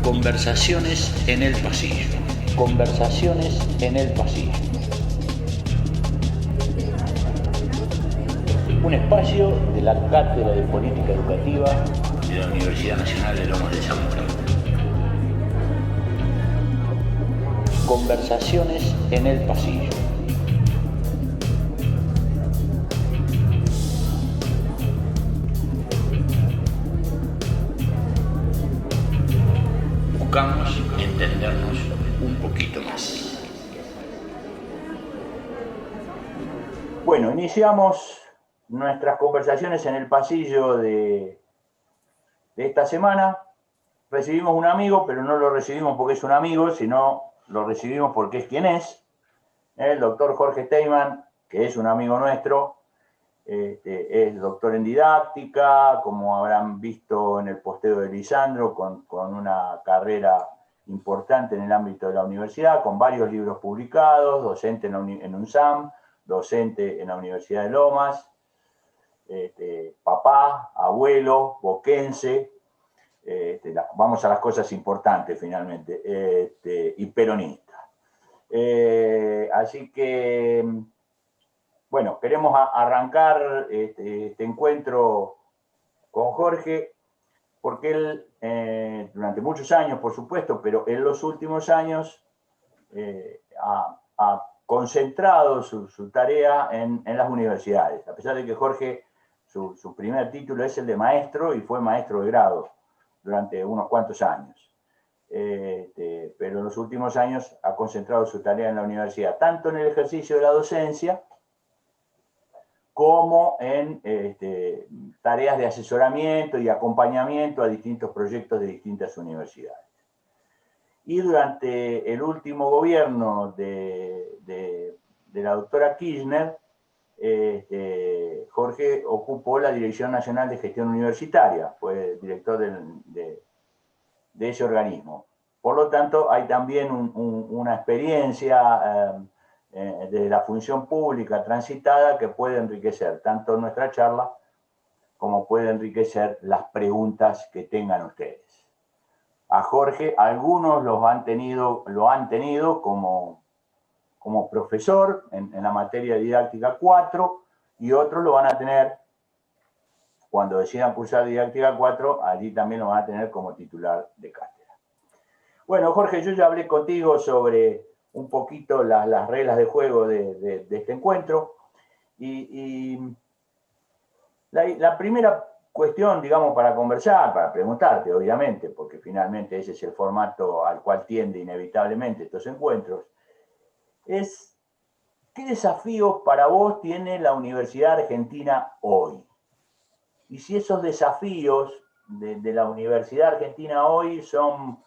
Conversaciones en el pasillo. Conversaciones en el pasillo. Un espacio de la Cátedra de Política Educativa de la Universidad Nacional de Lomas de Zamora. Conversaciones en el pasillo. Buscamos entendernos un poquito más. Bueno, iniciamos nuestras conversaciones en el pasillo de esta semana. Recibimos un amigo, pero no lo recibimos porque es un amigo, sino lo recibimos porque es quien es. El doctor Jorge Steinman, que es un amigo nuestro, es doctor en didáctica, como habrán visto en el posteo de Lisandro, con una carrera importante en el ámbito de la universidad, con varios libros publicados, docente en UNSAM, docente en la Universidad de Lomas, papá, abuelo, boquense, vamos a las cosas importantes finalmente, y peronista. Así que, bueno, queremos arrancar este encuentro con Jorge, porque él, durante muchos años, por supuesto, pero en los últimos años ha concentrado su tarea en las universidades, a pesar de que Jorge, su primer título es el de maestro y fue maestro de grado durante unos cuantos años. Pero en los últimos años ha concentrado su tarea en la universidad, tanto en el ejercicio de la docencia como en tareas de asesoramiento y acompañamiento a distintos proyectos de distintas universidades. Y durante el último gobierno de la doctora Kirchner, Jorge ocupó la Dirección Nacional de Gestión Universitaria, fue director de ese organismo. Por lo tanto, hay también una experiencia de la función pública transitada que puede enriquecer tanto nuestra charla como puede enriquecer las preguntas que tengan ustedes. A Jorge, algunos lo han tenido como profesor en la materia de didáctica 4 y otros lo van a tener cuando decidan cursar didáctica 4, allí también lo van a tener como titular de cátedra. Bueno, Jorge, yo ya hablé contigo sobre un poquito las reglas de juego de este encuentro y la primera cuestión, digamos, para conversar, para preguntarte, obviamente, porque finalmente ese es el formato al cual tiende inevitablemente estos encuentros, es ¿qué desafíos para vos tiene la Universidad Argentina hoy? Y si esos desafíos de la Universidad Argentina hoy son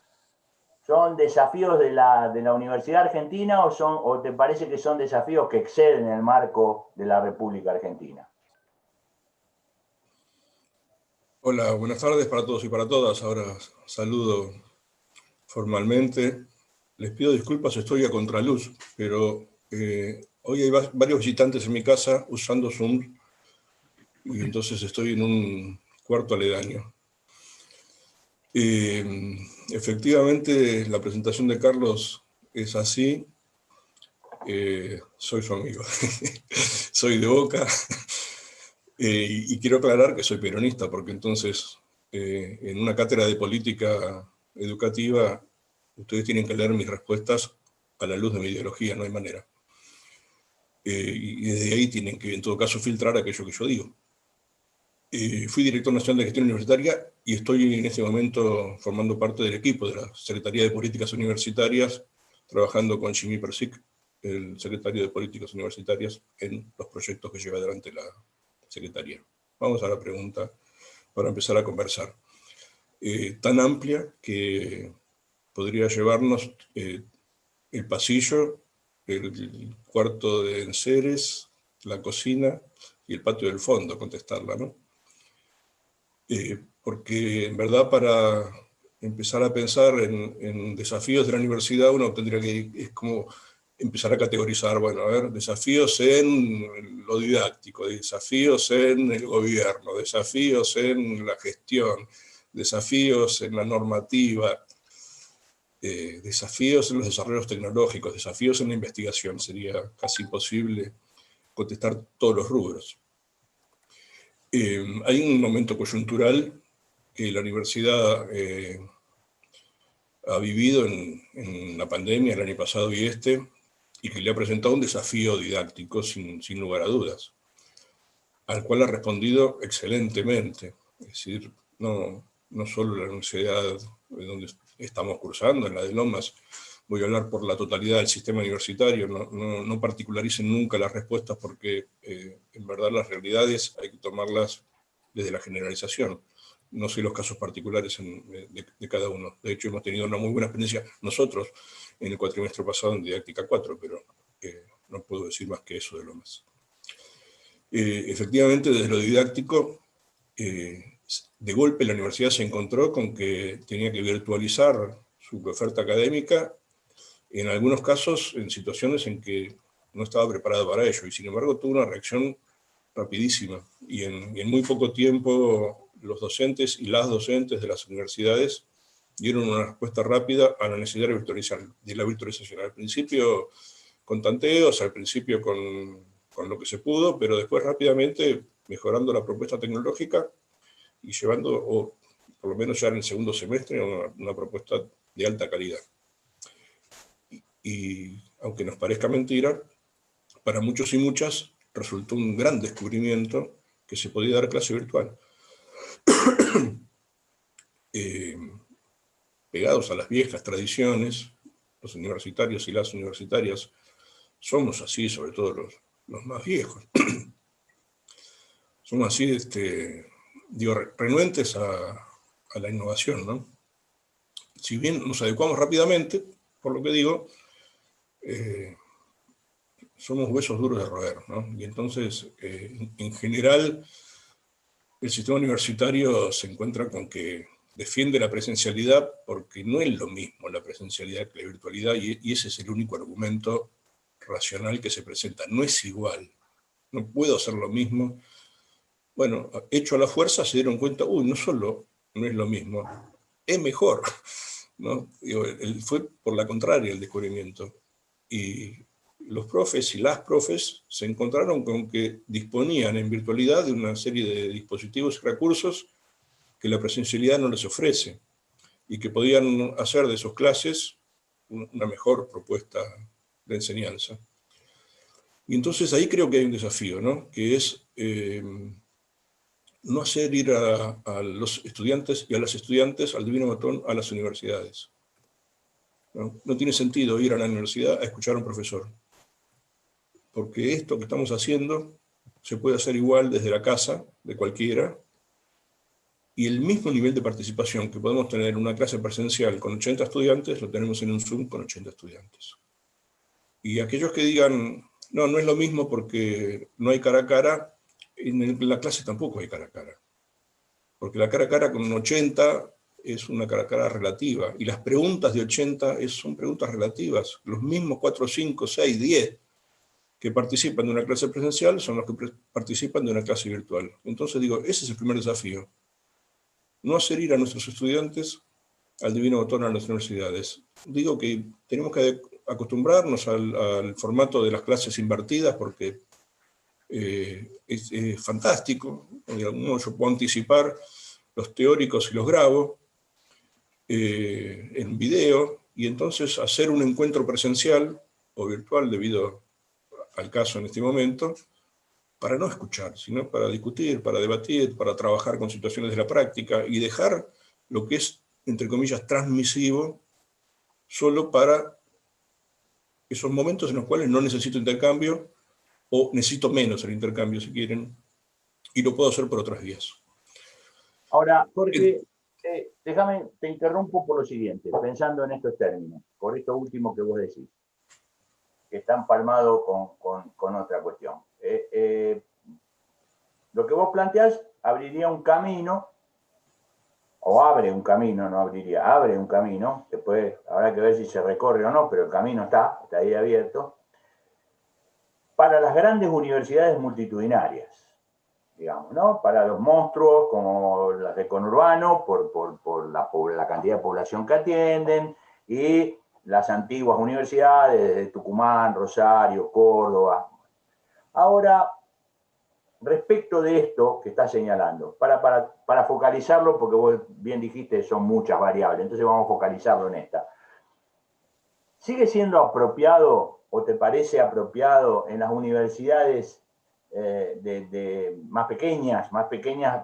desafíos de la Universidad Argentina o te parece que son desafíos que exceden el marco de la República Argentina? Hola, buenas tardes para todos y para todas. Ahora saludo formalmente. Les pido disculpas, estoy a contraluz, pero hoy hay varios visitantes en mi casa usando Zoom y entonces estoy en un cuarto aledaño. Efectivamente, la presentación de Carlos es así. Soy su amigo. Soy de Boca. Y quiero aclarar que soy peronista, porque entonces en una cátedra de política educativa ustedes tienen que leer mis respuestas a la luz de mi ideología, no hay manera. Y desde ahí tienen que, en todo caso, filtrar aquello que yo digo. Fui director nacional de gestión universitaria y estoy en este momento formando parte del equipo de la Secretaría de Políticas Universitarias, trabajando con Jimmy Persic, el secretario de Políticas Universitarias, en los proyectos que lleva adelante la Secretaría. Vamos a la pregunta para empezar a conversar. Tan amplia que podría llevarnos el pasillo, el cuarto de enseres, la cocina y el patio del fondo, contestarla, ¿no? Porque en verdad para empezar a pensar en desafíos de la universidad uno tendría que, es como empezar a categorizar, bueno, a ver, desafíos en lo didáctico, desafíos en el gobierno, desafíos en la gestión, desafíos en la normativa, desafíos en los desarrollos tecnológicos, desafíos en la investigación. Sería casi imposible contestar todos los rubros. Hay un momento coyuntural que la universidad ha vivido en la pandemia el año pasado y y que le ha presentado un desafío didáctico sin lugar a dudas, al cual ha respondido excelentemente. Es decir, no solo la universidad donde estamos cursando, en la de Lomas, voy a hablar por la totalidad del sistema universitario, no particularicen nunca las respuestas porque en verdad las realidades hay que tomarlas desde la generalización. No sé los casos particulares de cada uno. De hecho, hemos tenido una muy buena experiencia nosotros en el cuatrimestre pasado en Didáctica 4, pero no puedo decir más que eso de Lomas. Efectivamente, desde lo didáctico, de golpe la universidad se encontró con que tenía que virtualizar su oferta académica, en algunos casos en situaciones en que no estaba preparado para ello, y sin embargo tuvo una reacción rapidísima, y en muy poco tiempo los docentes y las docentes de las universidades dieron una respuesta rápida a la necesidad de la virtualización. Al principio con tanteos, al principio con lo que se pudo, pero después rápidamente mejorando la propuesta tecnológica y llevando, o por lo menos ya en el segundo semestre, una propuesta de alta calidad. Y aunque nos parezca mentira, para muchos y muchas resultó un gran descubrimiento que se podía dar clase virtual. Pegados a las viejas tradiciones, los universitarios y las universitarias somos así, sobre todo los más viejos. Somos así, renuentes a la innovación, ¿no? Si bien nos adecuamos rápidamente, por lo que digo, somos huesos duros de roer, ¿no? Y entonces, en general, el sistema universitario se encuentra con que defiende la presencialidad porque no es lo mismo la presencialidad que la virtualidad, y ese es el único argumento racional que se presenta. No es igual, no puedo hacer lo mismo. Bueno, hecho a la fuerza se dieron cuenta, no solo no es lo mismo, es mejor, ¿no? Digo, fue por la contraria el descubrimiento. Y los profes y las profes se encontraron con que disponían en virtualidad de una serie de dispositivos y recursos que la presencialidad no les ofrece, y que podían hacer de sus clases una mejor propuesta de enseñanza. Y entonces ahí creo que hay un desafío, ¿no? Que es no hacer ir a los estudiantes y a las estudiantes al divino botón a las universidades. No tiene sentido ir a la universidad a escuchar a un profesor, porque esto que estamos haciendo se puede hacer igual desde la casa de cualquiera, y el mismo nivel de participación que podemos tener en una clase presencial con 80 estudiantes, lo tenemos en un Zoom con 80 estudiantes. Y aquellos que digan, no es lo mismo porque no hay cara a cara, en la clase tampoco hay cara a cara. Porque la cara a cara con 80 es una cara a cara relativa, y las preguntas de 80 son preguntas relativas. Los mismos 4, 5, 6, 10 que participan de una clase presencial son los que participan de una clase virtual. Entonces digo, ese es el primer desafío. No hacer ir a nuestros estudiantes al divino botón a las universidades. Digo que tenemos que acostumbrarnos al formato de las clases invertidas, porque es fantástico. De algún modo yo puedo anticipar los teóricos y los grabo en video, y entonces hacer un encuentro presencial o virtual, debido al caso en este momento, para no escuchar, sino para discutir, para debatir, para trabajar con situaciones de la práctica, y dejar lo que es, entre comillas, transmisivo, solo para esos momentos en los cuales no necesito intercambio, o necesito menos el intercambio, si quieren, y lo puedo hacer por otras vías. Ahora, Jorge, déjame, te interrumpo por lo siguiente, pensando en estos términos, por esto último que vos decís, que está empalmado con otra cuestión. Lo que vos planteás abriría un camino o abre un camino, no abriría, abre un camino, después habrá que ver si se recorre o no, pero el camino está ahí abierto, para las grandes universidades multitudinarias, digamos, ¿no? Para los monstruos como las de conurbano, por la cantidad de población que atienden, y las antiguas universidades de Tucumán, Rosario, Córdoba. Ahora, respecto de esto que está señalando, para focalizarlo, porque vos bien dijiste, son muchas variables, entonces vamos a focalizarlo en esta. ¿Sigue siendo apropiado o te parece apropiado en las universidades más pequeñas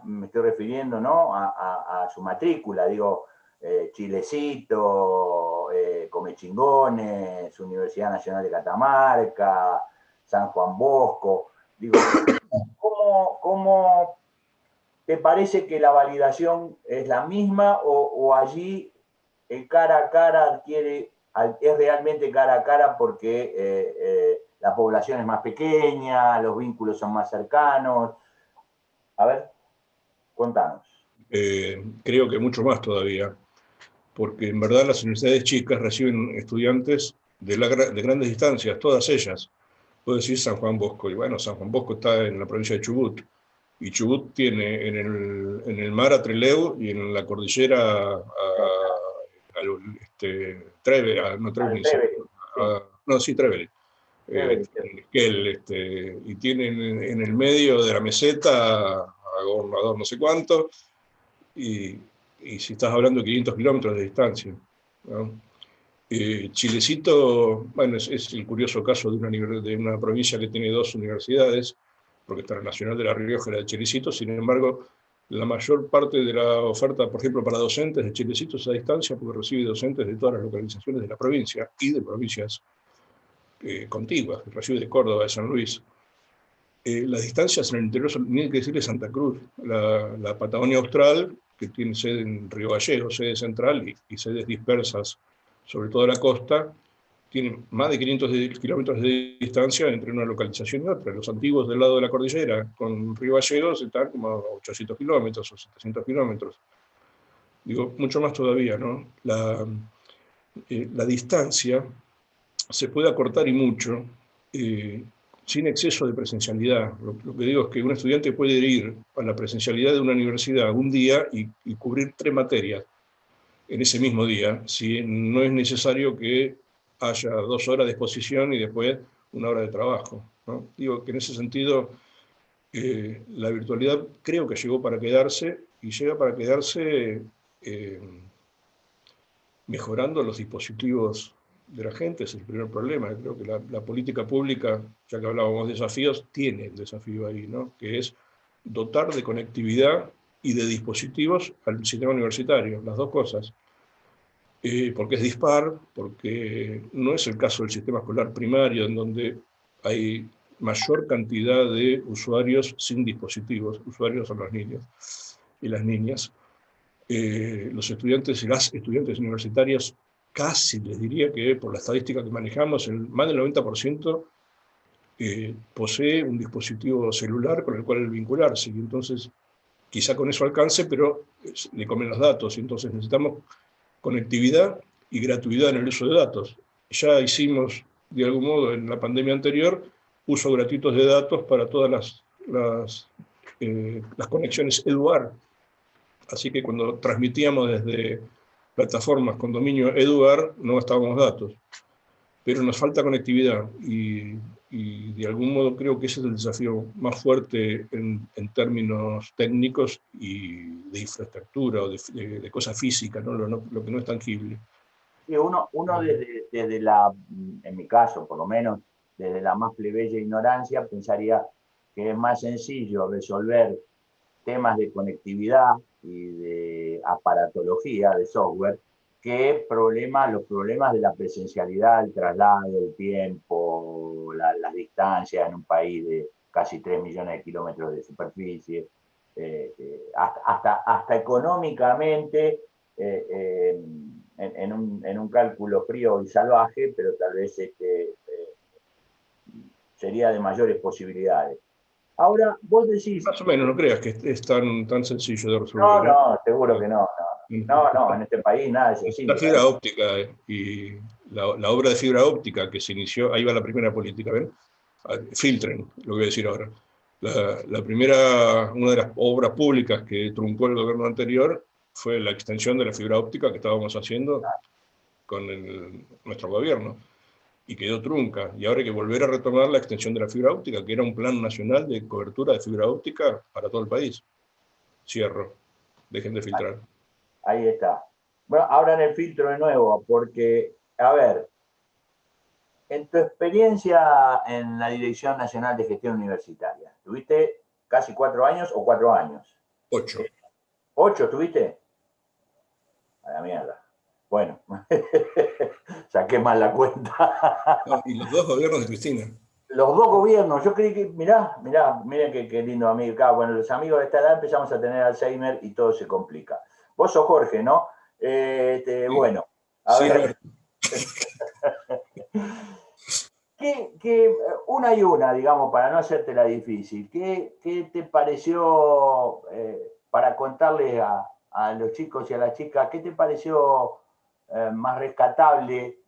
me estoy refiriendo, ¿no? A su matrícula, digo, Chilecito, Comechingones, Universidad Nacional de Catamarca, San Juan Bosco, digo, ¿cómo te parece que la validación es la misma o allí el cara a cara es realmente cara a cara porque la población es más pequeña, los vínculos son más cercanos? A ver, contanos. Creo que mucho más todavía, porque en verdad las universidades chicas reciben estudiantes de grandes distancias, todas ellas. Puedo decir San Juan Bosco, y bueno, San Juan Bosco está en la provincia de Chubut, y Chubut tiene en el mar a Trelew y en la cordillera Treve, no Treve, no, sí, Treve, Esquel, y tienen en el medio de la meseta a Gobernador no sé cuánto, y si estás hablando de 500 kilómetros de distancia, ¿no? Chilecito, bueno, es el curioso caso de una provincia que tiene dos universidades, porque está la Nacional de La Rioja y la de Chilecito. Sin embargo, la mayor parte de la oferta, por ejemplo, para docentes de Chilecito es a distancia, porque recibe docentes de todas las localizaciones de la provincia y de provincias contiguas, recibe de Córdoba, de San Luis. Las distancias en el interior son, ni hay que decirle Santa Cruz, la Patagonia Austral, que tiene sede en Río Gallegos, sede central, y sedes dispersas sobre toda la costa, tienen más de 500 kilómetros de distancia entre una localización y otra. Los antiguos del lado de la cordillera, con Río Gallegos, están como a 800 kilómetros o 700 kilómetros. Digo, mucho más todavía, ¿no? La distancia se puede acortar y mucho, sin exceso de presencialidad. Lo que digo es que un estudiante puede ir a la presencialidad de una universidad un día y cubrir 3 materias en ese mismo día, si no es necesario que haya 2 horas de exposición y después 1 hora de trabajo, ¿no? Digo que en ese sentido la virtualidad creo que llegó para quedarse, y llega para quedarse mejorando los dispositivos de la gente. Es el primer problema. Creo que la política pública, ya que hablábamos de desafíos, tiene el desafío ahí, ¿no? Que es dotar de conectividad y de dispositivos al sistema universitario, las dos cosas. Porque es dispar, porque no es el caso del sistema escolar primario, en donde hay mayor cantidad de usuarios sin dispositivos. Usuarios son los niños y las niñas. Los estudiantes y las estudiantes universitarias, casi les diría que por la estadística que manejamos, más del 90% posee un dispositivo celular con el cual vincularse, y entonces quizá con eso alcance, pero le comen los datos, y entonces necesitamos conectividad y gratuidad en el uso de datos. Ya hicimos, de algún modo, en la pandemia anterior, uso gratuitos de datos para todas las conexiones Eduard. Así que cuando transmitíamos desde plataformas con dominio Eduard, no gastábamos datos. Pero nos falta conectividad, y de algún modo creo que ese es el desafío más fuerte en términos técnicos y de infraestructura o de cosas físicas, ¿no? Lo que no es tangible. Sí, uno desde en mi caso por lo menos, desde la más plebeya ignorancia, pensaría que es más sencillo resolver temas de conectividad y de aparatología, de software, que los problemas de la presencialidad, el traslado, el tiempo, las distancias en un país de casi 3 millones de kilómetros de superficie, hasta económicamente, en un cálculo frío y salvaje, pero tal vez sería de mayores posibilidades. Ahora, vos decís... Más o menos, no creas que es tan sencillo de No, resolver, ¿eh? no, seguro que no. No, en este país nada es La sencillo. fibra óptica y la obra de fibra óptica que se inició, ahí va la primera política, ¿ven? Filtren, lo que voy a decir ahora. La primera, una de las obras públicas que truncó el gobierno anterior fue la extensión de la fibra óptica que estábamos haciendo con nuestro gobierno, y quedó trunca. Y ahora hay que volver a retomar la extensión de la fibra óptica, que era un plan nacional de cobertura de fibra óptica para todo el país. Cierro. Dejen de filtrar. Ahí está. Bueno, ahora en el filtro de nuevo, porque, a ver, en tu experiencia en la Dirección Nacional de Gestión Universitaria, ¿tuviste casi 4 años o 4 años? 8. 8 tuviste. A la mierda. Bueno, saqué mal la cuenta. No, y los 2 gobiernos de Cristina. Los 2 gobiernos, yo creí que, miren qué lindo amigo. Claro, bueno, los amigos de esta edad empezamos a tener Alzheimer y todo se complica. Vos sos Jorge, ¿no? Sí, Bueno, a sí, ver. Alberto. Una y una, digamos, para no hacértela difícil, ¿qué te pareció, para contarles a los chicos y a las chicas, qué te pareció más rescatable,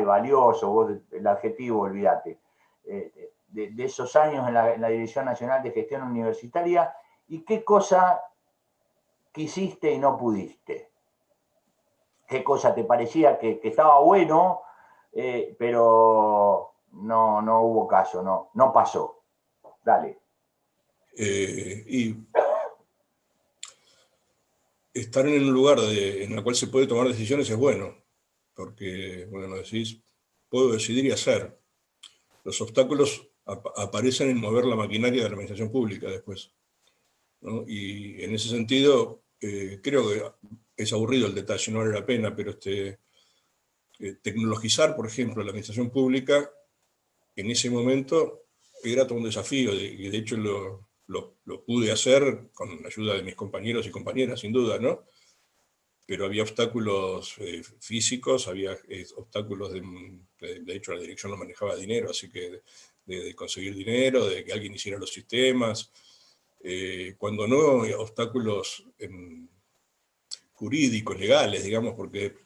valioso, vos el adjetivo, olvídate, de esos años en la Dirección Nacional de Gestión Universitaria, y qué cosa quisiste y no pudiste? ¿Qué cosa te parecía que estaba bueno, pero no hubo caso, no pasó? Dale. Y estar en un lugar en el cual se puede tomar decisiones es bueno, porque, bueno, decís, puedo decidir y hacer. Los obstáculos aparecen en mover la maquinaria de la administración pública después, ¿no? Y en ese sentido, creo que es aburrido el detalle, no vale la pena, pero tecnologizar, por ejemplo, la administración pública en ese momento era todo un desafío, y de hecho lo pude hacer con la ayuda de mis compañeros y compañeras, sin duda, ¿no? Pero había obstáculos físicos, había obstáculos de hecho la dirección no manejaba dinero, así que de conseguir dinero, de que alguien hiciera los sistemas, cuando no obstáculos jurídicos, legales, digamos, porque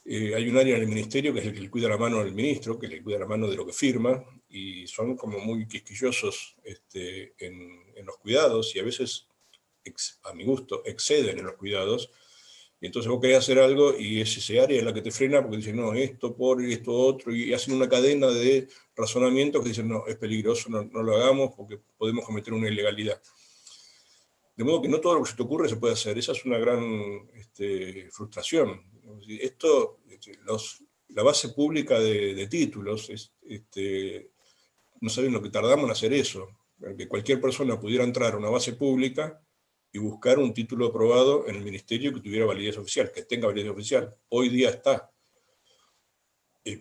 hay un área en el ministerio que es el que le cuida la mano al ministro, que le cuida la mano de lo que firma, y son como muy quisquillosos en los cuidados, y a veces, a mi gusto, exceden en los cuidados. Y entonces vos querés hacer algo y es ese área la que te frena porque dicen, no, esto por esto otro, y hacen una cadena de razonamientos que dicen, no, es peligroso, no lo hagamos porque podemos cometer una ilegalidad. De modo que no todo lo que se te ocurre se puede hacer. Esa es una gran frustración. La base pública de títulos, no saben lo que tardamos en hacer eso. Que cualquier persona pudiera entrar a una base pública y buscar un título aprobado en el ministerio que tuviera validez oficial, que tenga validez oficial. Hoy día está.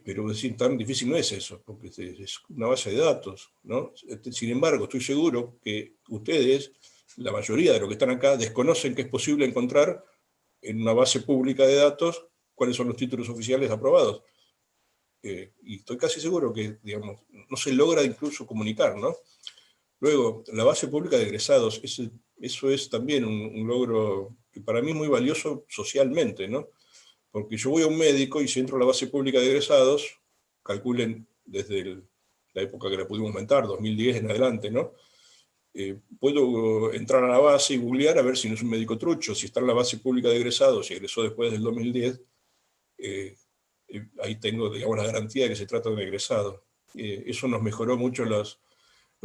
Pero decir, tan difícil no es eso, porque es una base de datos, ¿no? Sin embargo, estoy seguro que ustedes, la mayoría de los que están acá, desconocen que es posible encontrar en una base pública de datos cuáles son los títulos oficiales aprobados. Y estoy casi seguro que, digamos, no se logra incluso comunicar, ¿no? Luego, la base pública de egresados, eso es también un logro que para mí es muy valioso socialmente, ¿no? Porque yo voy a un médico y si entro a la base pública de egresados, calculen desde la época que la pudimos aumentar, 2010 en adelante, ¿no? Puedo entrar a la base y googlear a ver si no es un médico trucho. Si está en la base pública de egresados y egresó después del 2010, ahí tengo, digamos, la garantía de que se trata de un egresado. Eso nos mejoró mucho los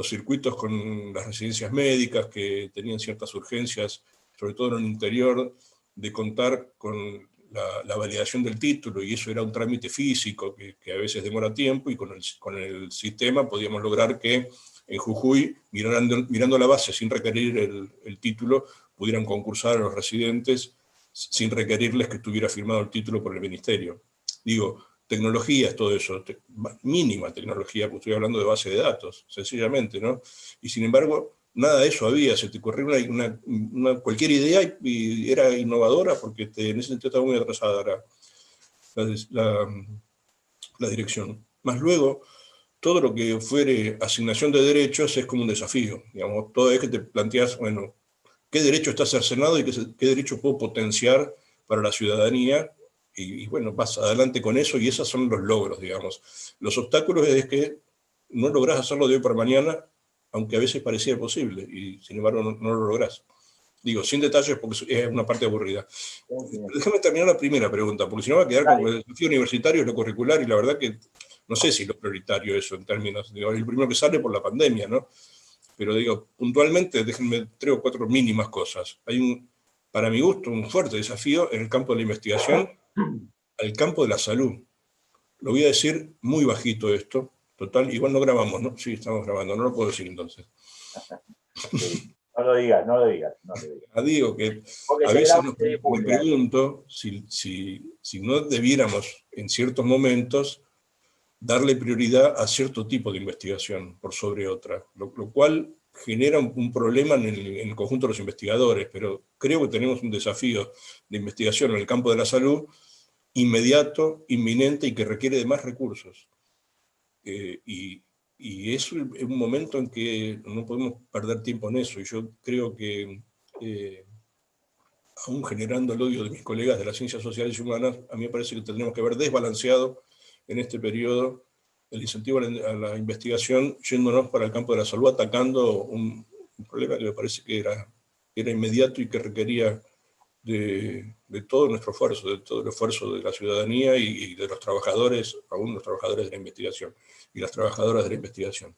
circuitos con las residencias médicas que tenían ciertas urgencias, sobre todo en el interior, de contar con la validación del título, y eso era un trámite físico que a veces demora tiempo, y con el sistema podíamos lograr que en Jujuy, mirando la base sin requerir el título, pudieran concursar a los residentes sin requerirles que estuviera firmado el título por el ministerio. Digo, tecnología es todo eso, mínima tecnología, porque estoy hablando de base de datos, sencillamente, ¿no? Y sin embargo, nada de eso había, se te ocurrió cualquier idea y era innovadora, porque en ese sentido estaba muy atrasada la dirección. Más luego, todo lo que fuere asignación de derechos es como un desafío, digamos, toda vez que te planteas, bueno, qué derecho está cercenado y qué derecho puedo potenciar para la ciudadanía. Y bueno, vas adelante con eso y esos son los logros, digamos. Los obstáculos es que no lográs hacerlo de hoy para mañana, aunque a veces parecía posible, y sin embargo no lo lográs. Digo, sin detalles porque es una parte aburrida. Déjame terminar la primera pregunta, porque si no va a quedar como el desafío universitario, es lo curricular, y la verdad que no sé si lo prioritario eso en términos, digo, el primero que sale por la pandemia, ¿no? Pero digo, puntualmente, déjenme 3 o 4 mínimas cosas. Hay para mi gusto, un fuerte desafío en el campo de la investigación, al campo de la salud. Lo voy a decir muy bajito esto, total, igual no grabamos, ¿no? Sí, estamos grabando, no lo puedo decir entonces. Sí. No lo digas, no lo digas, no lo digas. Digo que Porque a se veces graba y se me difunde. pregunto si no debiéramos en ciertos momentos darle prioridad a cierto tipo de investigación por sobre otra, lo cual genera un problema en el conjunto de los investigadores, pero creo que tenemos un desafío de investigación en el campo de la salud inmediato, inminente y que requiere de más recursos. Y es un momento en que no podemos perder tiempo en eso, y yo creo que aún generando el odio de mis colegas de las ciencias sociales y humanas, a mí me parece que tendríamos que haber desbalanceado en este periodo el incentivo a la investigación, yéndonos para el campo de la salud, atacando un problema que me parece que era inmediato y que requería de todo nuestro esfuerzo, de todo el esfuerzo de la ciudadanía y de los trabajadores, aún los trabajadores de la investigación y las trabajadoras de la investigación.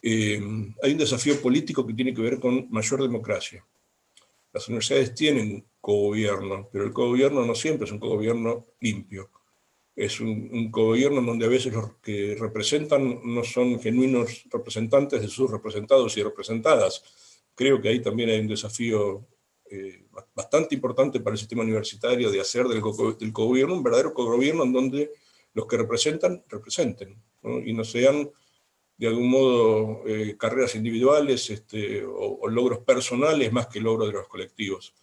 Hay un desafío político que tiene que ver con mayor democracia. Las universidades tienen cogobierno, pero el cogobierno no siempre es un cogobierno limpio. Es un cogobierno en donde a veces los que representan no son genuinos representantes de sus representados y representadas. Creo que ahí también hay un desafío bastante importante para el sistema universitario de hacer del cogobierno un verdadero cogobierno en donde los que representan, representen, ¿no? Y no sean de algún modo carreras individuales o logros personales más que logros de los colectivos.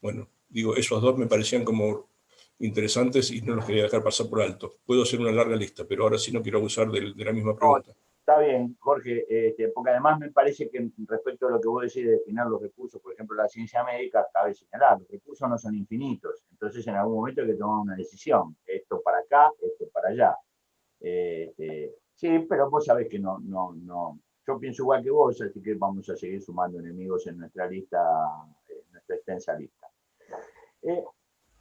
Bueno, digo, esos dos me parecían como interesantes y no los quería dejar pasar por alto. Puedo hacer una larga lista, pero ahora sí no quiero abusar de la misma pregunta. No, está bien, Jorge, porque además me parece que respecto a lo que vos decís de destinar los recursos, por ejemplo, la ciencia médica, cabe señalar, los recursos no son infinitos, entonces en algún momento hay que tomar una decisión, esto para acá, esto para allá. Sí, pero vos sabés que no. Yo pienso igual que vos, así que vamos a seguir sumando enemigos en nuestra lista, en nuestra extensa lista. Eh,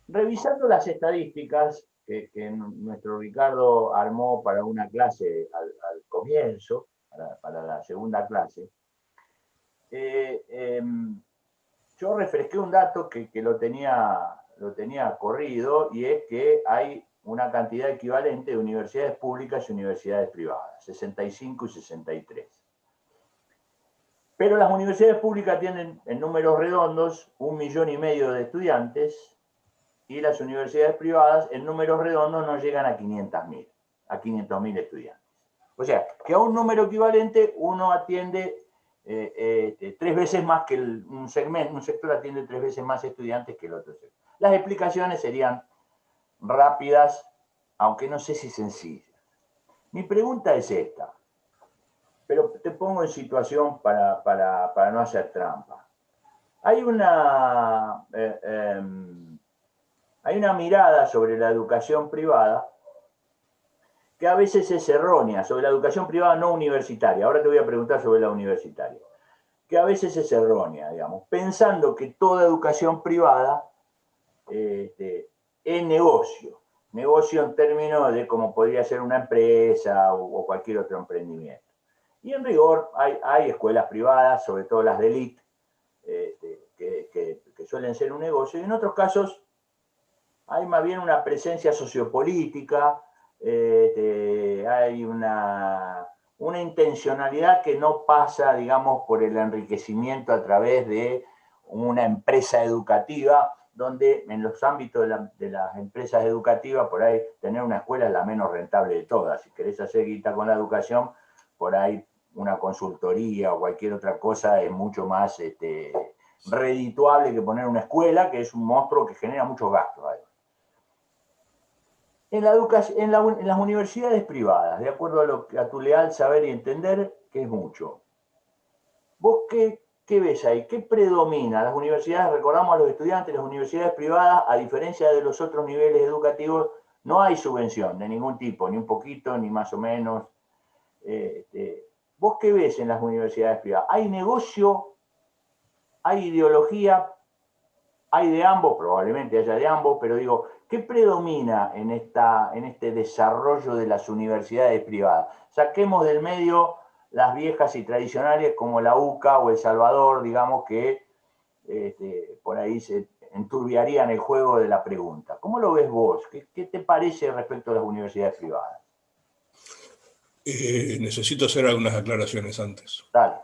Revisando las estadísticas que nuestro Ricardo armó para una clase al comienzo, para la segunda clase, yo refresqué un dato que lo tenía corrido, y es que hay una cantidad equivalente de universidades públicas y universidades privadas, 65 y 63. Pero las universidades públicas tienen en números redondos 1,5 millones de estudiantes, y las universidades privadas en números redondos no llegan a 500.000 estudiantes. O sea, que a un número equivalente uno atiende 3 veces más que un sector atiende 3 veces más estudiantes que el otro sector. Las explicaciones serían rápidas, aunque no sé si sencillas. Mi pregunta es esta, pero te pongo en situación para no hacer trampa. Hay una mirada sobre la educación privada que a veces es errónea, sobre la educación privada no universitaria. Ahora te voy a preguntar sobre la universitaria, que a veces es errónea, digamos, pensando que toda educación privada es negocio. Negocio en términos de cómo podría ser una empresa o cualquier otro emprendimiento. Y en rigor hay escuelas privadas, sobre todo las de élite, que suelen ser un negocio, y en otros casos hay más bien una presencia sociopolítica, hay una intencionalidad que no pasa, digamos, por el enriquecimiento a través de una empresa educativa, donde en los ámbitos de las empresas educativas, por ahí tener una escuela es la menos rentable de todas. Si querés hacer guita con la educación, por ahí una consultoría o cualquier otra cosa es mucho más redituable que poner una escuela, que es un monstruo que genera muchos gastos. En las universidades privadas, de acuerdo a tu leal saber y entender, que es mucho, ¿vos ¿qué ves ahí? ¿Qué predomina? Las universidades, recordamos a los estudiantes, las universidades privadas, a diferencia de los otros niveles educativos, no hay subvención de ningún tipo, ni un poquito, ni más o menos. ¿Vos qué ves en las universidades privadas? ¿Hay negocio? ¿Hay ideología? Hay de ambos, probablemente haya de ambos, pero digo, ¿qué predomina en este desarrollo de las universidades privadas? Saquemos del medio las viejas y tradicionales como la UCA o El Salvador, digamos que por ahí se enturbiarían el juego de la pregunta. ¿Cómo lo ves vos? ¿Qué te parece respecto a las universidades privadas? Necesito hacer algunas aclaraciones antes. Dale.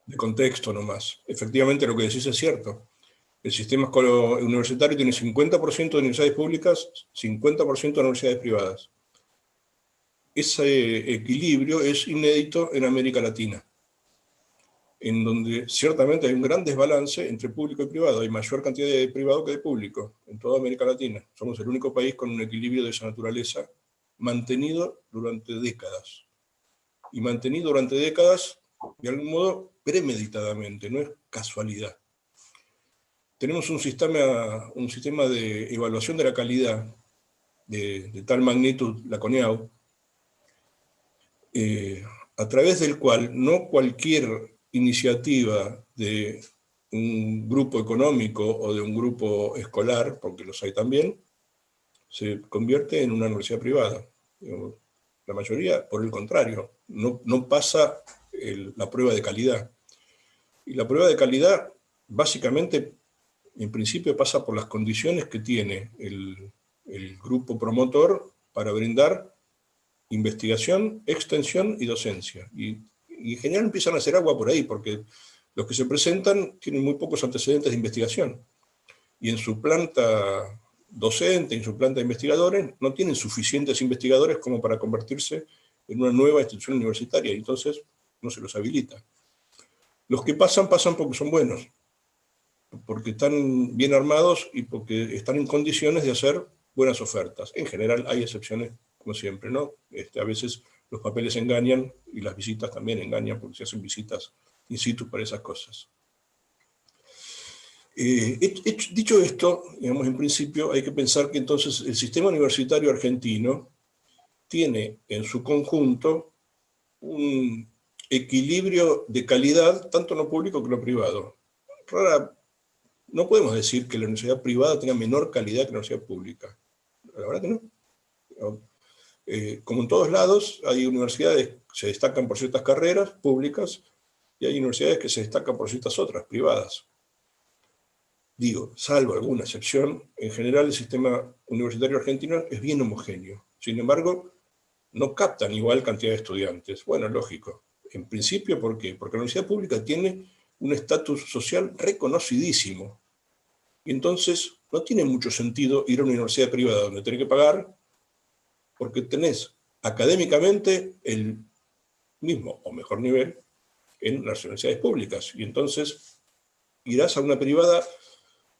De contexto nomás. Efectivamente lo que decís es cierto. El sistema universitario tiene 50% de universidades públicas, 50% de universidades privadas. Ese equilibrio es inédito en América Latina, en donde ciertamente hay un gran desbalance entre público y privado. Hay mayor cantidad de privado que de público en toda América Latina. Somos el único país con un equilibrio de esa naturaleza mantenido durante décadas. Y mantenido durante décadas, de algún modo, premeditadamente, no es casualidad. Tenemos un sistema de evaluación de la calidad de tal magnitud, la CONEAU, a través del cual no cualquier iniciativa de un grupo económico o de un grupo escolar, porque los hay también, se convierte en una universidad privada. La mayoría, por el contrario, no pasa la prueba de calidad. Y la prueba de calidad, básicamente, en principio pasa por las condiciones que tiene el grupo promotor para brindar investigación, extensión y docencia. Y en general empiezan a hacer agua por ahí, porque los que se presentan tienen muy pocos antecedentes de investigación. Y en su planta docente, en su planta de investigadores, no tienen suficientes investigadores como para convertirse en una nueva institución universitaria, y entonces no se los habilita. Los que pasan porque son buenos, porque están bien armados y porque están en condiciones de hacer buenas ofertas. En general hay excepciones, como siempre, ¿no? A veces los papeles engañan y las visitas también engañan porque se hacen visitas in situ para esas cosas. Dicho esto, digamos, en principio hay que pensar que entonces el sistema universitario argentino tiene en su conjunto un equilibrio de calidad, tanto en lo público que en lo privado. No podemos decir que la universidad privada tenga menor calidad que la universidad pública. La verdad que no. Como en todos lados, hay universidades que se destacan por ciertas carreras públicas y hay universidades que se destacan por ciertas otras, privadas. Digo, salvo alguna excepción, en general el sistema universitario argentino es bien homogéneo. Sin embargo, no captan igual cantidad de estudiantes. Bueno, lógico. En principio, ¿por qué? Porque la universidad pública tiene un estatus social reconocidísimo. Y entonces no tiene mucho sentido ir a una universidad privada donde tenés que pagar, porque tenés académicamente el mismo o mejor nivel en las universidades públicas. Y entonces irás a una privada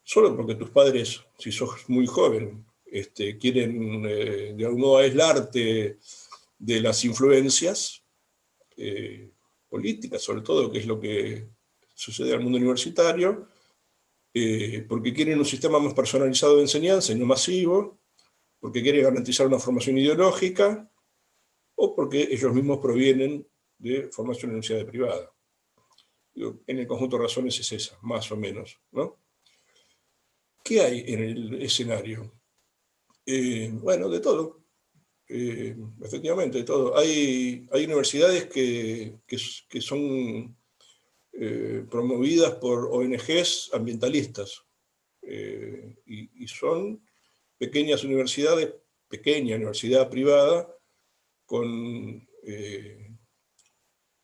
solo porque tus padres, si sos muy joven, quieren de algún modo aislarte de las influencias políticas, sobre todo, que es lo que sucede al mundo universitario, porque quieren un sistema más personalizado de enseñanza y no masivo, porque quieren garantizar una formación ideológica, o porque ellos mismos provienen de formación en universidad privada. En el conjunto de razones es esa, más o menos, ¿no? ¿Qué hay en el escenario? Bueno, de todo. Efectivamente, de todo. Hay universidades que son promovidas por ONGs ambientalistas y son pequeñas universidades, pequeña universidad privada con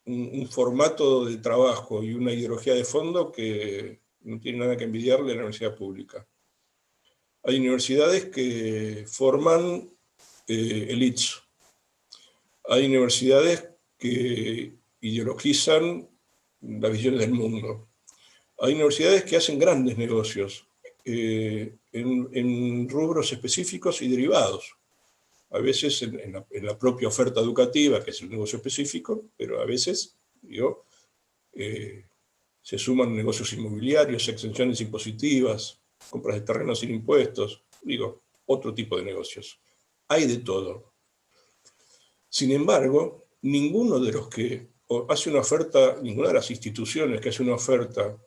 un formato de trabajo y una ideología de fondo que no tiene nada que envidiarle a la universidad pública. Hay universidades que forman elites. Hay universidades que ideologizan las visiones del mundo. Hay universidades que hacen grandes negocios en rubros específicos y derivados. A veces en la propia oferta educativa, que es el negocio específico, pero a veces se suman negocios inmobiliarios, exenciones impositivas, compras de terrenos sin impuestos, digo, otro tipo de negocios. Hay de todo. Sin embargo, ninguno de los que hace una oferta, ninguna de las instituciones que hace una oferta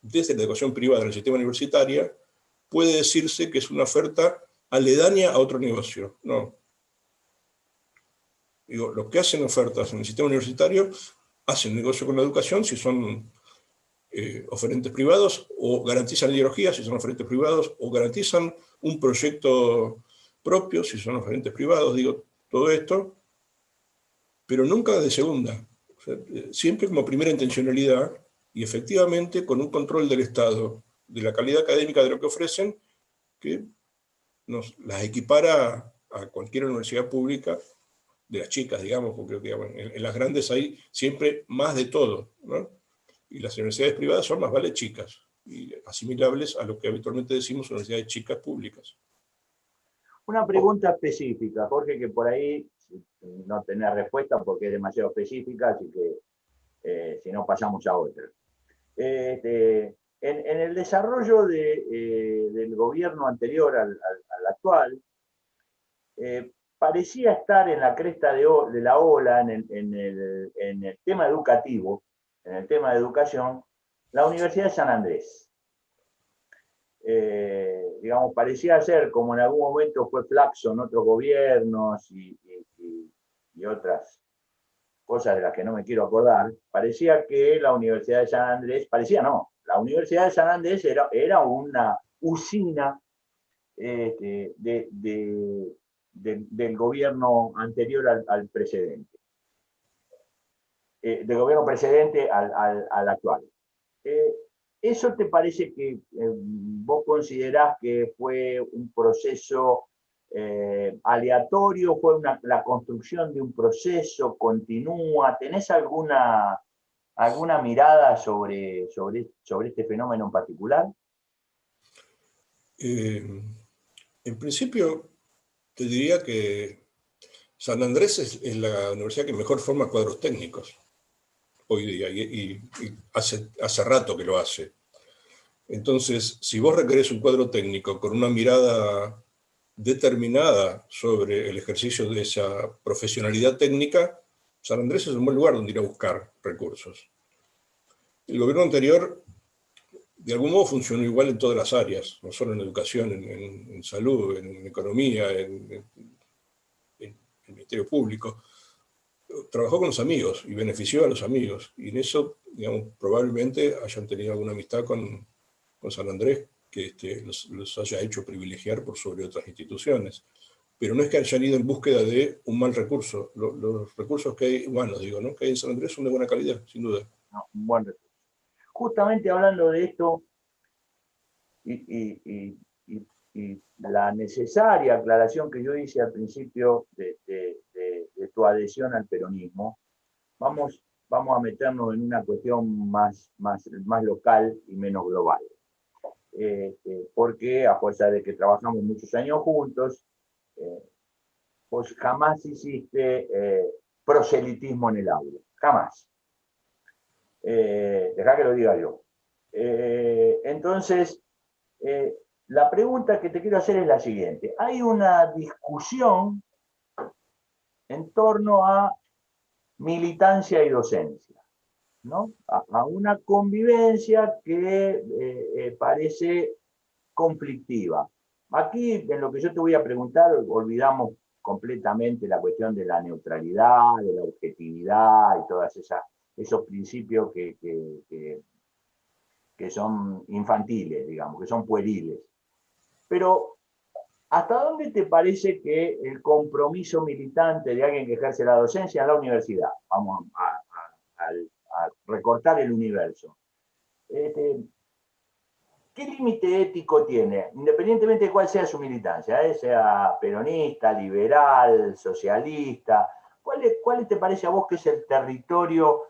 desde la educación privada en el sistema universitario puede decirse que es una oferta aledaña a otro negocio. No. Digo, los que hacen ofertas en el sistema universitario hacen negocio con la educación si son oferentes privados, o garantizan ideología si son oferentes privados, o garantizan un proyecto propio si son oferentes privados, digo, todo esto, pero nunca de segunda. O sea, siempre como primera intencionalidad, y efectivamente con un control del Estado, de la calidad académica de lo que ofrecen, que las equipara a cualquier universidad pública, de las chicas, digamos, porque digamos, en las grandes hay siempre más de todo, ¿no? Y las universidades privadas son más vale chicas, y asimilables a lo que habitualmente decimos universidades chicas públicas. Una pregunta específica, Jorge, que por ahí no tenés respuesta porque es demasiado específica, así que si no pasamos a otra. En el desarrollo del gobierno anterior al actual, parecía estar en la cresta de la ola en el tema educativo, en el tema de educación, la Universidad de San Andrés. Digamos, parecía ser, como en algún momento fue Flaxo en otros gobiernos y otras cosas de las que no me quiero acordar, parecía que la Universidad de San Andrés, parecía no, la Universidad de San Andrés era una usina del gobierno anterior al precedente, del gobierno precedente al actual. ¿Eso te parece que vos considerás que fue un proceso aleatorio, fue la construcción de un proceso, continúa? ¿Tenés alguna mirada sobre este fenómeno en particular? En principio, te diría que San Andrés es la universidad que mejor forma cuadros técnicos hoy día, y hace rato que lo hace. Entonces, si vos requerés un cuadro técnico con una mirada determinada sobre el ejercicio de esa profesionalidad técnica, San Andrés es un buen lugar donde ir a buscar recursos. El gobierno anterior, de algún modo, funcionó igual en todas las áreas, no solo en educación, en salud, en economía, en el Ministerio Público. Trabajó con los amigos y benefició a los amigos, y en eso, digamos, probablemente hayan tenido alguna amistad con San Andrés que los haya hecho privilegiar por sobre otras instituciones. Pero no es que hayan ido en búsqueda de un mal recurso. Los recursos que hay, humanos, digo, ¿no?, que hay en San Andrés son de buena calidad, sin duda. No, un buen recurso. Justamente hablando de esto y la necesaria aclaración que yo hice al principio de tu adhesión al peronismo, vamos a meternos en una cuestión más local y menos global. Porque a fuerza de que trabajamos muchos años juntos, vos jamás hiciste proselitismo en el aula, jamás. Dejá que lo diga yo. Entonces, la pregunta que te quiero hacer es la siguiente. Hay una discusión en torno a militancia y docencia, ¿no? A una convivencia que parece conflictiva. Aquí, en lo que yo te voy a preguntar, olvidamos completamente la cuestión de la neutralidad, de la objetividad y todos esos principios que son infantiles, digamos, que son pueriles. Pero, ¿hasta dónde te parece que el compromiso militante de alguien que ejerce la docencia en la universidad, vamos a recortar el universo, ¿qué límite ético tiene, independientemente de cuál sea su militancia, sea peronista, liberal, socialista? ¿Cuál te parece a vos que es el territorio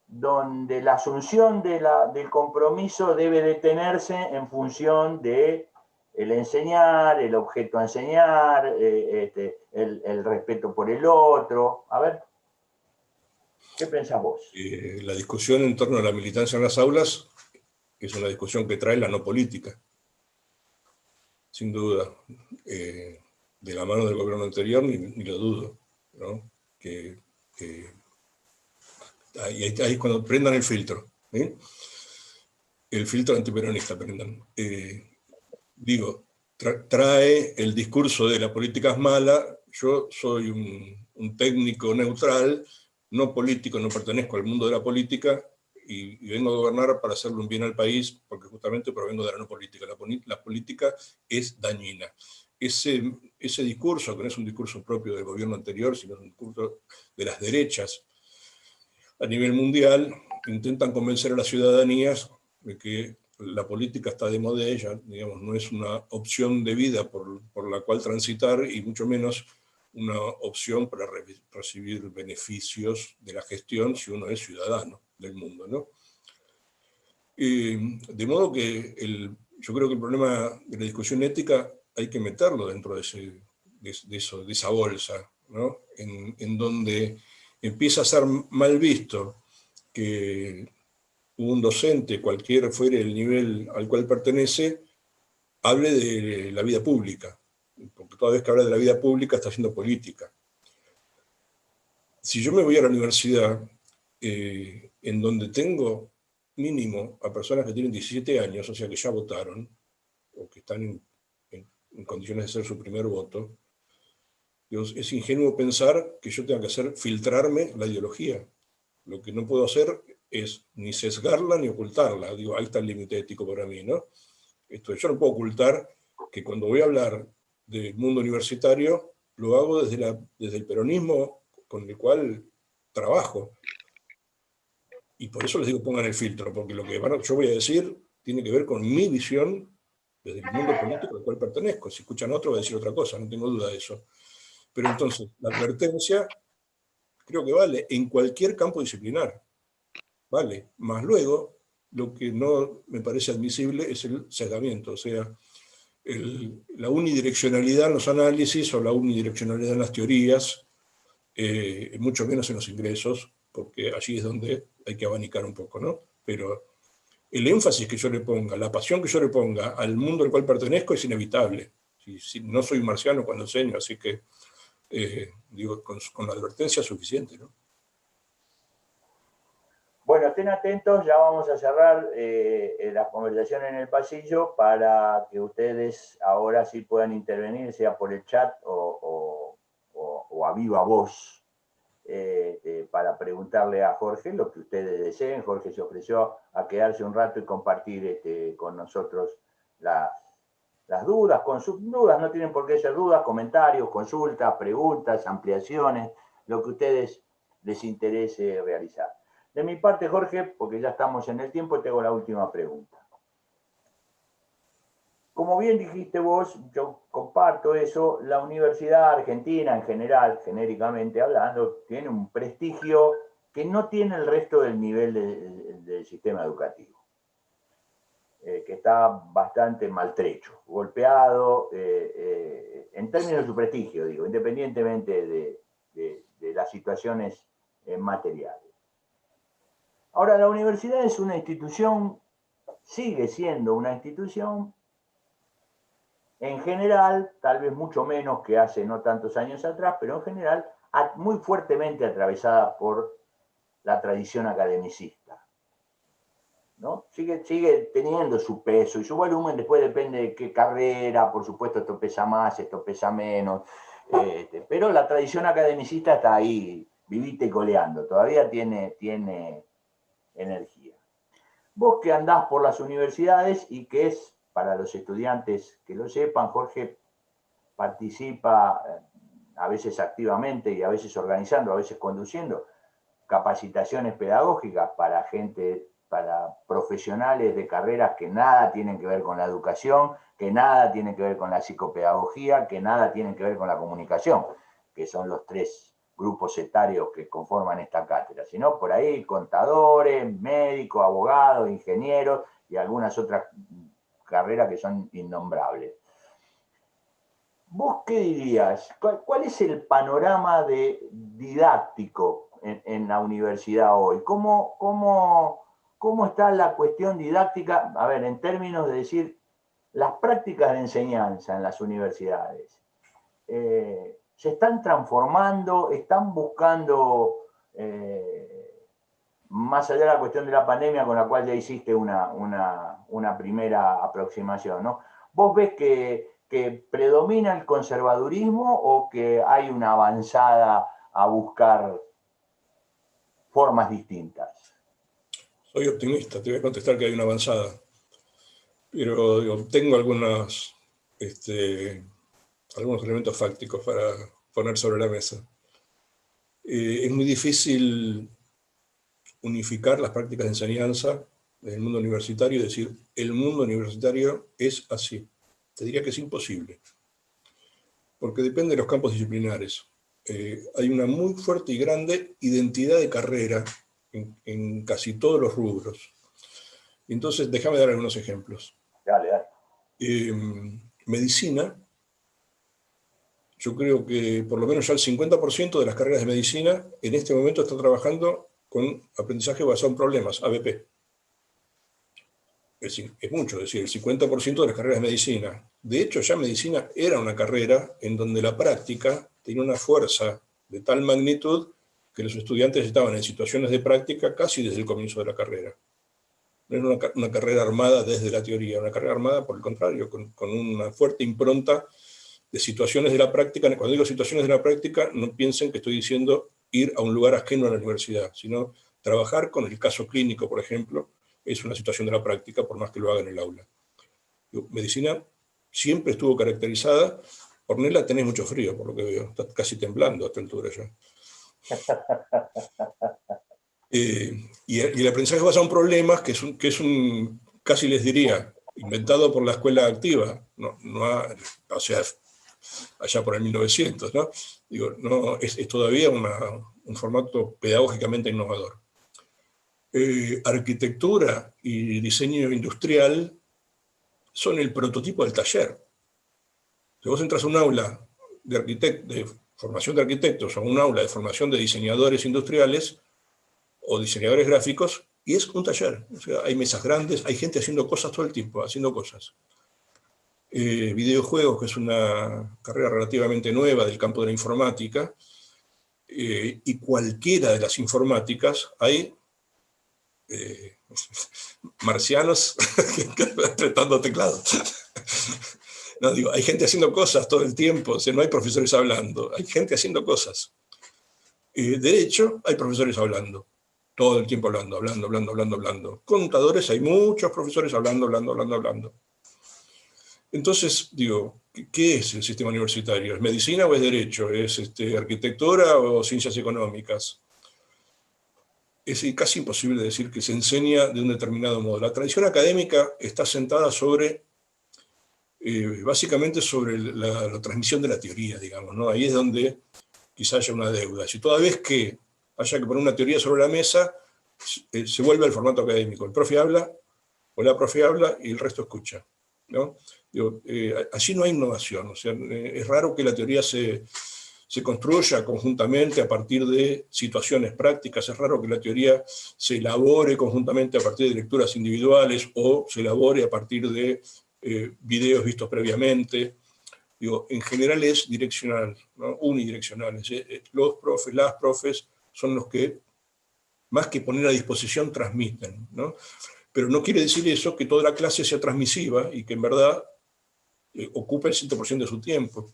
donde la asunción del compromiso debe detenerse en función de el enseñar, el objeto a enseñar, el respeto por el otro? A ver. ¿Qué pensás vos? La discusión en torno a la militancia en las aulas es una discusión que trae la no política, sin duda. De la mano del gobierno anterior, ni lo dudo, ¿no? Ahí es cuando prendan el filtro, ¿eh? El filtro antiperonista, prendan. Digo, trae el discurso de la política es mala. Yo soy un técnico neutral, no político, no pertenezco al mundo de la política, y vengo a gobernar para hacerle un bien al país, porque justamente provengo de la no política. La política es dañina. Ese discurso, que no es un discurso propio del gobierno anterior, sino un discurso de las derechas a nivel mundial, intentan convencer a las ciudadanías de que la política está de moda, ya, digamos, no es una opción de vida por la cual transitar, y mucho menos una opción para recibir beneficios de la gestión si uno es ciudadano del mundo, ¿no? De modo que yo creo que el problema de la discusión ética hay que meterlo dentro de esa bolsa, ¿no? En donde empieza a ser mal visto que un docente, cualquiera fuere el nivel al cual pertenece, hable de la vida pública, porque toda vez que habla de la vida pública está haciendo política. Si yo me voy a la universidad, en donde tengo mínimo a personas que tienen 17 años, o sea que ya votaron, o que están en condiciones de hacer su primer voto, es ingenuo pensar que yo tenga que filtrarme la ideología. Lo que no puedo hacer es ni sesgarla ni ocultarla. Digo, ahí está el límite ético para mí, ¿no? Yo no puedo ocultar que cuando voy a hablar del mundo universitario, lo hago desde el peronismo con el cual trabajo. Y por eso les digo, pongan el filtro, porque lo que yo voy a decir tiene que ver con mi visión desde el mundo político al cual pertenezco. Si escuchan otro, va a decir otra cosa, no tengo duda de eso. Pero entonces, la advertencia creo que vale en cualquier campo disciplinar. Vale, más luego, lo que no me parece admisible es el sesgamiento, o sea, la unidireccionalidad en los análisis o la unidireccionalidad en las teorías, mucho menos en los ingresos, porque allí es donde hay que abanicar un poco, ¿no? Pero el énfasis que yo le ponga, la pasión que yo le ponga al mundo al cual pertenezco es inevitable. No soy un marciano cuando enseño, así que digo, con la advertencia es suficiente, ¿no? Bueno, estén atentos, ya vamos a cerrar la conversación en el pasillo para que ustedes ahora sí puedan intervenir, sea por el chat o a viva voz, para preguntarle a Jorge lo que ustedes deseen. Jorge se ofreció a quedarse un rato y compartir con nosotros las dudas, dudas, no tienen por qué ser dudas, comentarios, consultas, preguntas, ampliaciones, lo que a ustedes les interese realizar. De mi parte, Jorge, porque ya estamos en el tiempo, te hago la última pregunta. Como bien dijiste vos, yo comparto eso, la Universidad Argentina en general, genéricamente hablando, tiene un prestigio que no tiene el resto del nivel del sistema educativo, que está bastante maltrecho, golpeado, en términos de su prestigio, digo, independientemente de las situaciones materiales. Ahora, la universidad es una institución, sigue siendo una institución, en general, tal vez mucho menos que hace no tantos años atrás, pero en general muy fuertemente atravesada por la tradición academicista, ¿no? Sigue teniendo su peso y su volumen, después depende de qué carrera, por supuesto esto pesa más, esto pesa menos, pero la tradición academicista está ahí, vivita y coleando, todavía tiene energía. Vos que andás por las universidades y que es, para los estudiantes que lo sepan, Jorge participa a veces activamente y a veces organizando, a veces conduciendo capacitaciones pedagógicas para profesionales de carreras que nada tienen que ver con la educación, que nada tienen que ver con la psicopedagogía, que nada tienen que ver con la comunicación, que son los tres grupos etarios que conforman esta cátedra, sino por ahí contadores, médicos, abogados, ingenieros y algunas otras carreras que son innombrables. ¿Vos qué dirías? ¿Cuál es el panorama didáctico en la universidad hoy? ¿Cómo está la cuestión didáctica? A ver, en términos de decir, las prácticas de enseñanza en las universidades, ¿se están transformando? ¿Están buscando, más allá de la cuestión de la pandemia, con la cual ya hiciste una primera aproximación, ¿no? ¿Vos ves que predomina el conservadurismo o que hay una avanzada a buscar formas distintas? Soy optimista, te voy a contestar que hay una avanzada, pero digo, tengo algunos elementos fácticos para poner sobre la mesa. Es muy difícil unificar las prácticas de enseñanza en el mundo universitario y decir, el mundo universitario es así. Te diría que es imposible, porque depende de los campos disciplinares. Hay una muy fuerte y grande identidad de carrera en casi todos los rubros. Entonces, déjame dar algunos ejemplos. Dale, dale. Medicina, yo creo que por lo menos ya el 50% de las carreras de medicina en este momento está trabajando con aprendizaje basado en problemas, ABP. Es mucho, es decir, el 50% de las carreras de medicina. De hecho, ya medicina era una carrera en donde la práctica tenía una fuerza de tal magnitud que los estudiantes estaban en situaciones de práctica casi desde el comienzo de la carrera. No era una carrera armada desde la teoría, una carrera armada, por el contrario, con una fuerte impronta de situaciones de la práctica. Cuando digo situaciones de la práctica, no piensen que estoy diciendo ir a un lugar ajeno a la universidad, sino trabajar con el caso clínico, por ejemplo, es una situación de la práctica, por más que lo haga en el aula. Medicina siempre estuvo caracterizada. Ornella, tenés mucho frío, por lo que veo, está casi temblando a esta altura ya. Y el aprendizaje basado en problemas, que es un casi les diría, inventado por la escuela activa, o sea, allá por el 1900, ¿no? Digo, no, es todavía un formato pedagógicamente innovador. Arquitectura y diseño industrial son el prototipo del taller. Si vos entras a un aula de formación de arquitectos o a un aula de formación de diseñadores industriales o diseñadores gráficos, y es un taller. O sea, hay mesas grandes, hay gente haciendo cosas todo el tiempo, haciendo cosas. Videojuegos, que es una carrera relativamente nueva del campo de la informática, y cualquiera de las informáticas hay marcianos apretando teclados. No, digo, hay gente haciendo cosas todo el tiempo, o sea, no hay profesores hablando, hay gente haciendo cosas. Derecho, hay profesores hablando, todo el tiempo hablando. Contadores, hay muchos profesores hablando. Entonces, digo, ¿qué es el sistema universitario? ¿Es medicina o es derecho? ¿Es arquitectura o ciencias económicas? Es casi imposible decir que se enseña de un determinado modo. La tradición académica está sentada básicamente sobre la transmisión de la teoría, digamos, ¿no? Ahí es donde quizá haya una deuda. Si toda vez que haya que poner una teoría sobre la mesa, se vuelve al formato académico. El profe habla, o la profe habla, y el resto escucha, ¿no? Digo, allí no hay innovación. O sea, es raro que la teoría se construya conjuntamente a partir de situaciones prácticas. Es raro que la teoría se elabore conjuntamente a partir de lecturas individuales o se elabore a partir de videos vistos previamente. Digo, en general es direccional, ¿no? Unidireccional. Los profes, las profes son los que, más que poner a disposición, transmiten, ¿no? Pero no quiere decir eso que toda la clase sea transmisiva y que en verdad ocupe el 100% de su tiempo,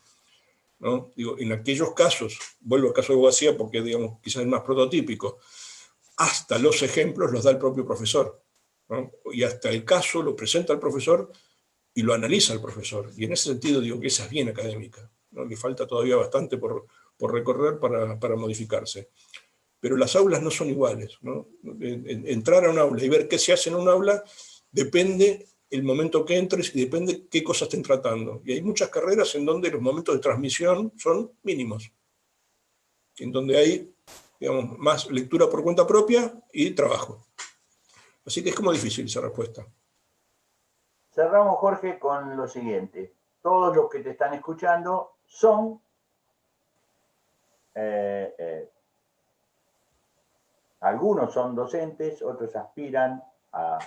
¿no? Digo, en aquellos casos, vuelvo al caso de Boacía porque, digamos, quizás es más prototípico, hasta los ejemplos los da el propio profesor, ¿no? Y hasta el caso lo presenta el profesor y lo analiza el profesor. Y en ese sentido digo que esa es bien académica, ¿no? Le falta todavía bastante por recorrer para modificarse. Pero las aulas no son iguales, ¿no? Entrar a un aula y ver qué se hace en un aula depende el momento que entres y depende qué cosas estén tratando. Y hay muchas carreras en donde los momentos de transmisión son mínimos, en donde hay, digamos, más lectura por cuenta propia y trabajo. Así que es como difícil esa respuesta. Cerramos, Jorge, con lo siguiente. Todos los que te están escuchando son Algunos son docentes, otros aspiran a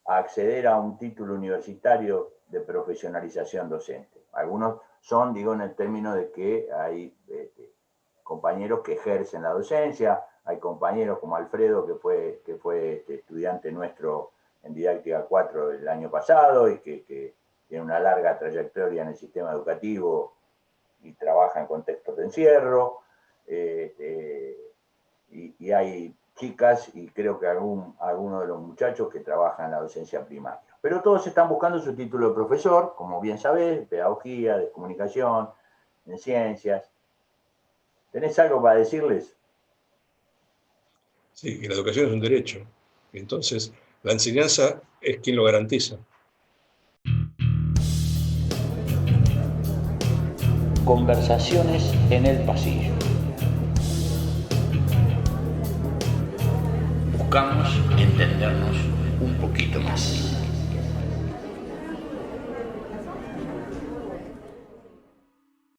acceder a un título universitario de profesionalización docente. Algunos son, digo, en el término de que hay compañeros que ejercen la docencia, hay compañeros como Alfredo, que fue estudiante nuestro en Didáctica 4 el año pasado y que tiene una larga trayectoria en el sistema educativo y trabaja en contextos de encierro. Y hay chicas y creo que algunos de los muchachos que trabajan en la docencia primaria. Pero todos están buscando su título de profesor, como bien sabés, pedagogía, de comunicación, en ciencias. ¿Tenés algo para decirles? Sí, que la educación es un derecho. Entonces, la enseñanza es quien lo garantiza. Conversaciones en el pasillo. Buscamos entendernos un poquito más.